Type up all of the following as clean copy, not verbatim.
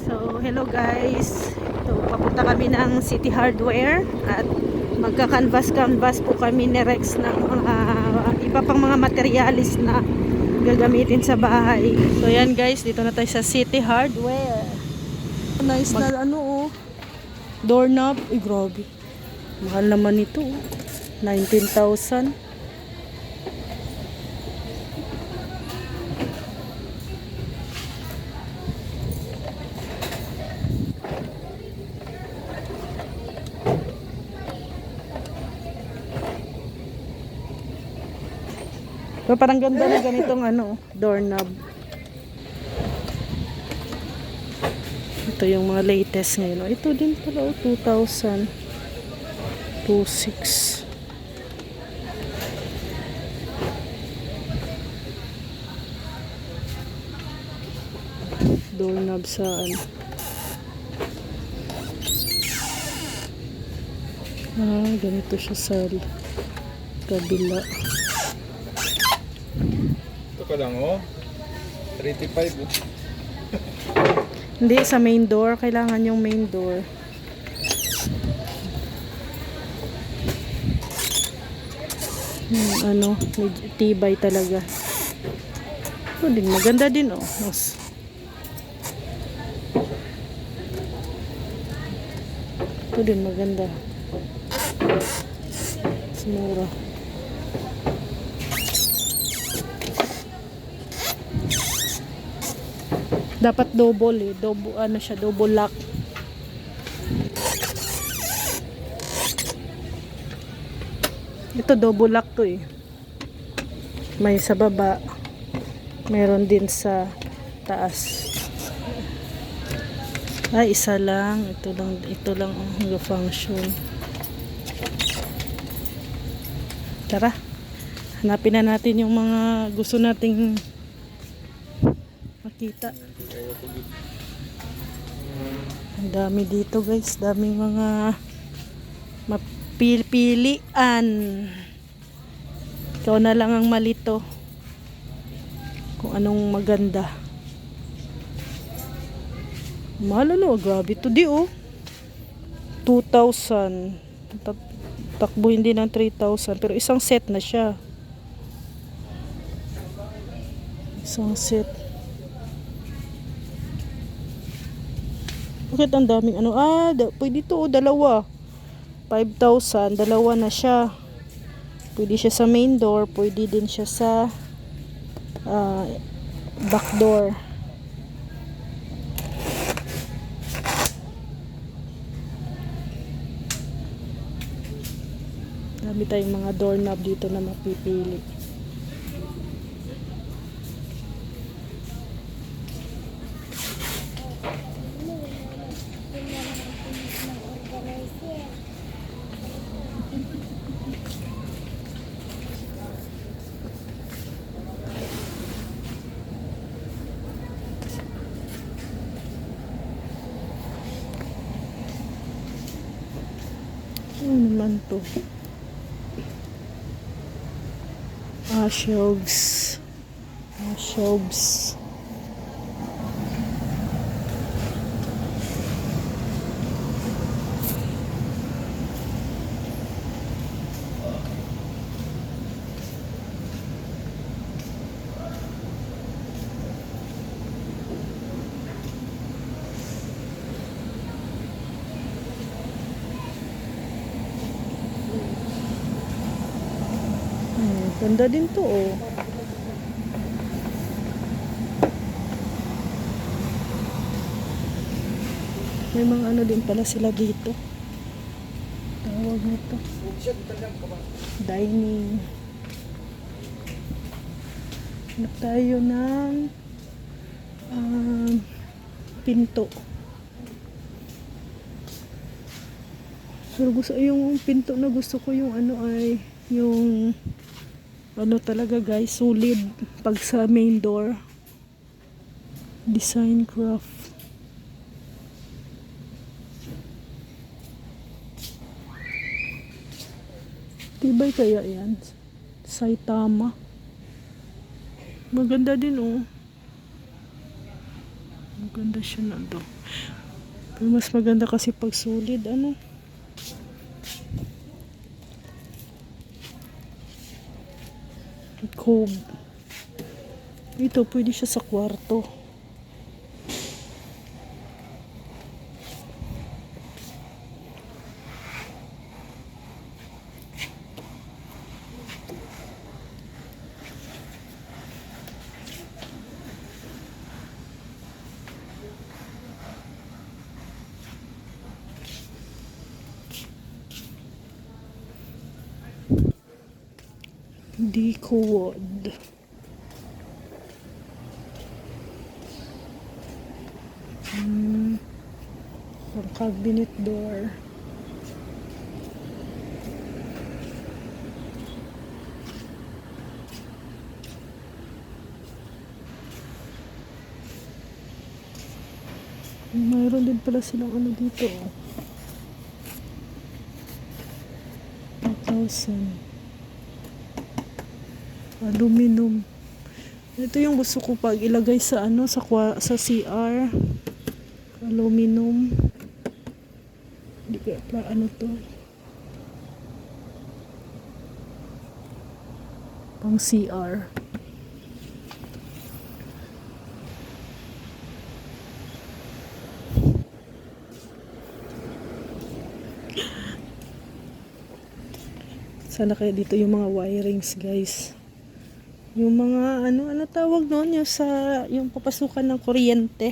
So, hello guys. Ito, papunta kami ng City Hardware at magka-canvas po kami ni Rex ng mga iba pang mga materialis na gagamitin sa bahay. So, yan guys, dito na tayo sa City Hardware. Nice na doorknob. Ay, grabe. Mahal naman ito. 19,000. So, parang ganda na ganitong doorknob. Ito yung mga latest ngayon. Ito din pala, 2,000. 2,600. Doorknob sa ganito siya sa kabila. Ito ka lang 35 Hindi, sa main door. Kailangan yung main door. Medyo tibay talaga. Ito din, maganda din Ito din maganda. Mura. Dapat double double lock. Ito double lock to May sa baba. Meron din sa taas. Ay, isa lang. Ito lang ang function. Tara. Hanapin na natin yung mga gusto nating makita. Ang dami dito guys, daming mga mapipilian. Ikaw na lang ang malito kung anong maganda. Mahal grabe to 2,000. Takbuhin din ng 3,000 pero isang set na siya. Isang set. Bakit ang daming pwede to dalawa. 5,000, dalawa na siya. Pwede siya sa main door, pwede din siya sa back door. Dami tayong mga doorknob dito na mapipili. Ano naman to? Shelves. Shelves. Ganda din to May mga din pala sila dito. Tawag nito. Dining. Hanap tayo ng pinto. Pero yung pinto na gusto ko yung ay yung talaga guys, solid pag sa main door. Design craft. Tibay kaya yan? Saitama. Maganda din Ganda siya na do. Pero mas maganda kasi pag solid, ano. Cove. Ito, pwede siya sa kwarto. Deco wood. For cabinet door. Mayroon din pala silang ano dito. 1,000. Aluminum. Ito yung gusto ko pag ilagay sa ano sa CR. Aluminum. Hindi ko ano to. Pang CR. Sana kaya dito yung mga wirings, guys. Yung mga ano tawag noon yung yung papasukan ng kuryente.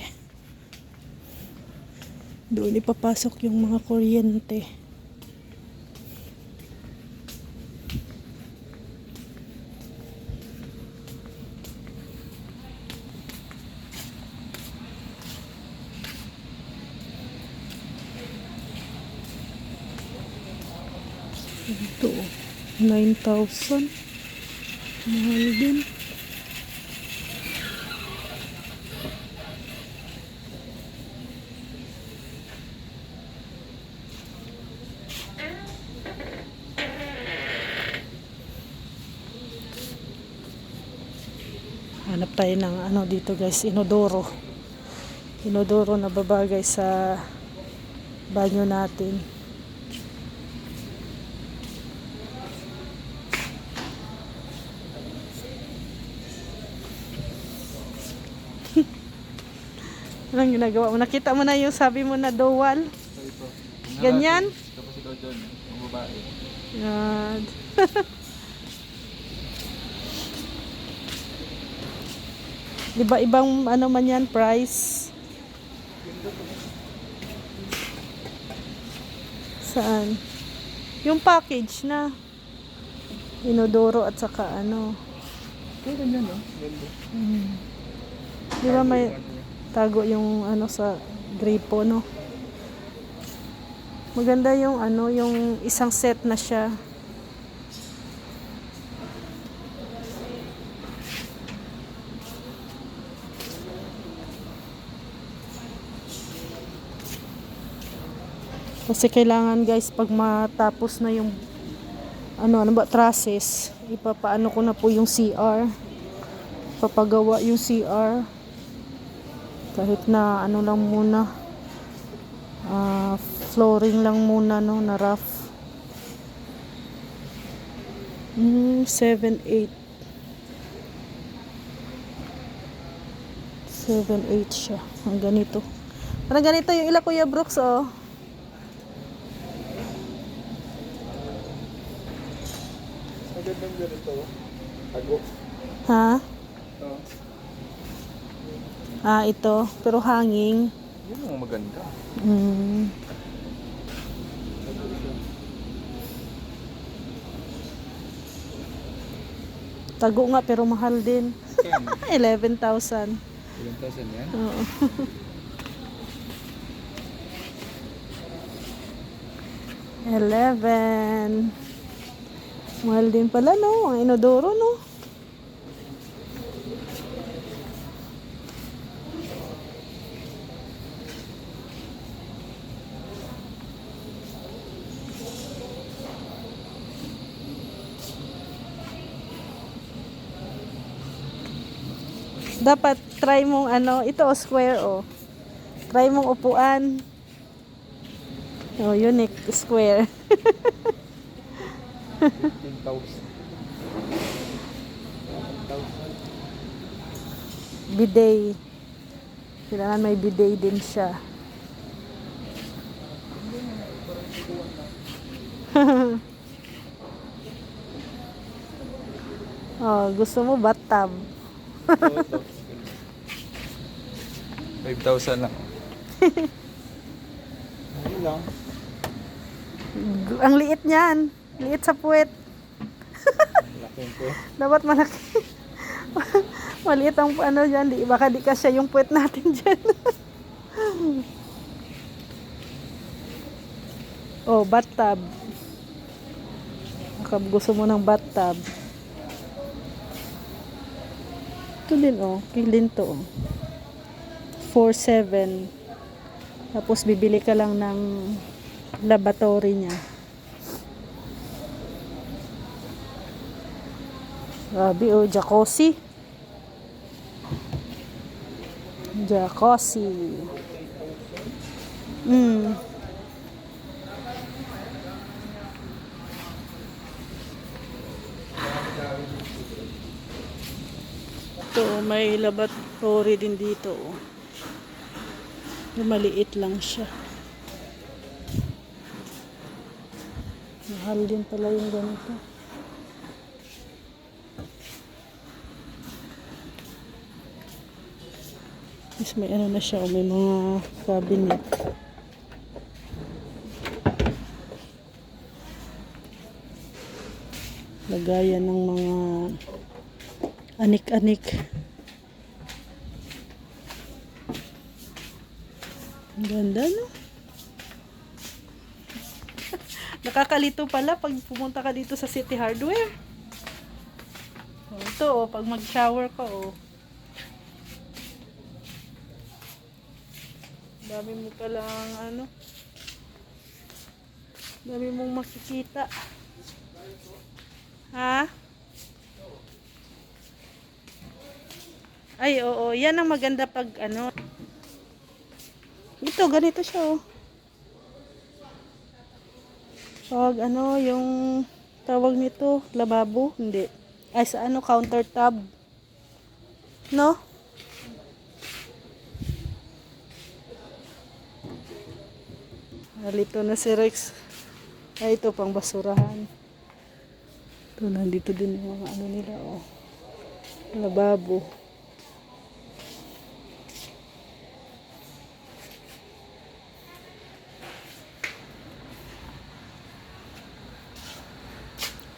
Doon ipapasok yung mga kuryente. Ito, 9,000. Mahal din. Hanap tayo ng ano dito, guys, inodoro. Inodoro na babagay sa banyo natin. Anong ginagawa mo? Nakita mo na yung sabi mo na dowal? Ito. Ganyan? Tapos ikaw dyan, ang babae. Yan. Diba ibang ano man yan, price? Saan? Yung package na. Inodoro at saka ano. Ito ganyan, no? Ganda. Di ba may tago yung ano sa gripo, no? Maganda yung ano, yung isang set na siya. Kasi kailangan, guys, pag matapos na yung ano ba, trusses, ipapaano ko na po yung CR. Papagawa yung CR. Kahit na ano lang muna, flooring lang muna, no, na rough. 7.8 siya. Ang ganito. Parang ganito yung ila Kuya Brooks, oh. Magandang ganito. Tago. Ha? Ito. Ito. Pero hanging. Yun ang maganda. Tago nga pero mahal din. 11,000. 11,000 yan? Oo. $11,000. Mahal din pala, no? Ang inodoro, no? Dapat try mong ano, ito square, oh. Try mong upuan. Oh, unique square. 15,000. Bidet. Kailangan may bidet din siya. Oh, gusto mo bathtub. 5,000 lang. Ano lang? Ang liit niyan. Liit sa puwet. Laking po. Dapat malaki. Maliit ang ano dyan. Baka di kasya yung puwet natin dyan. Oh, bathtub. Baka gusto mo ng bathtub. Ito din oh. Kilin to oh. 4,700. Tapos bibili ka lang ng lavatory niya. Grabe oh, jacuzzi. Jacuzzi. Ito, may lavatory din dito oh. Maliit lang siya. Mahal din pala yung ganito. Mas may ano na siya, may mga cabinet. Lagayan ng mga anik-anik. Ang ganda, no? Nakakalito pala pag pumunta ka dito sa City Hardware. Oh, ito, oh, pag mag-shower ka, oh. Dami mo palang, ano, dami mong makikita. Ha? Ay, oo. Yan ang maganda pag, ano, ito, ganito siya, oh. Pag, ano, yung tawag nito, lababo, hindi. Ay, sa ano, countertop. No? Nalito na si Rex. Ay, ito, pang basurahan. Ito, nandito din yung mga ano nila, oh. Lababo.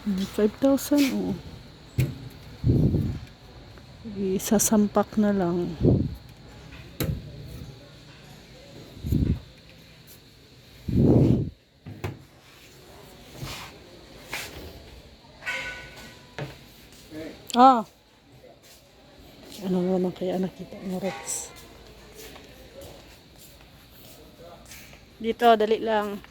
$5,000 oh. Isasampak na lang. Ah. Ano naman kaya nakita mo, Rex? Dito, dali lang.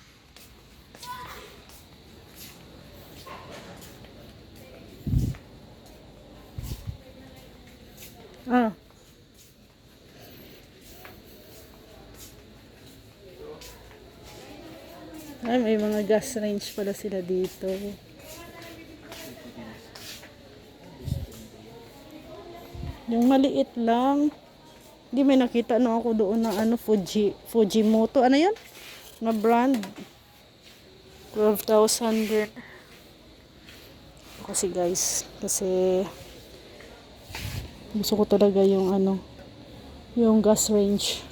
Ah. Ay, may mga gas range pala sila dito. Yung maliit lang. Hindi, may nakita na ako doon na ano, Fujimoto. Ano yan? Na brand. 12,000 din. Kasi guys, kasi gusto ko talaga yung ano, yung gas range.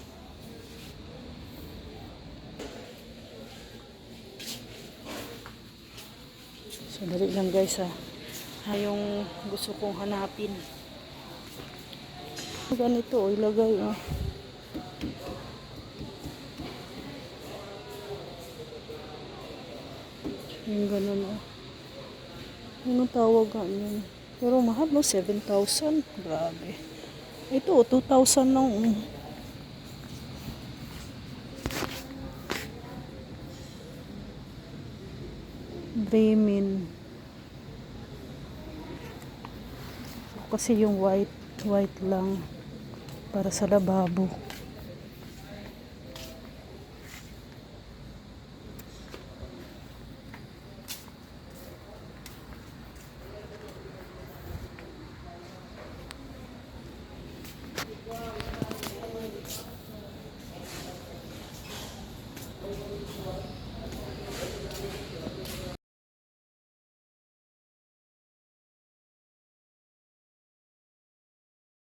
So, dali lang guys ha. Yung gusto kong hanapin. Ganito, oh, ilagay oh. Yung ganun oh. Anong tawag nga yun? Pero mahal no, 7,000. Grabe. Ito, 2,000 lang. Bremen. Kasi yung white lang para sa lababo.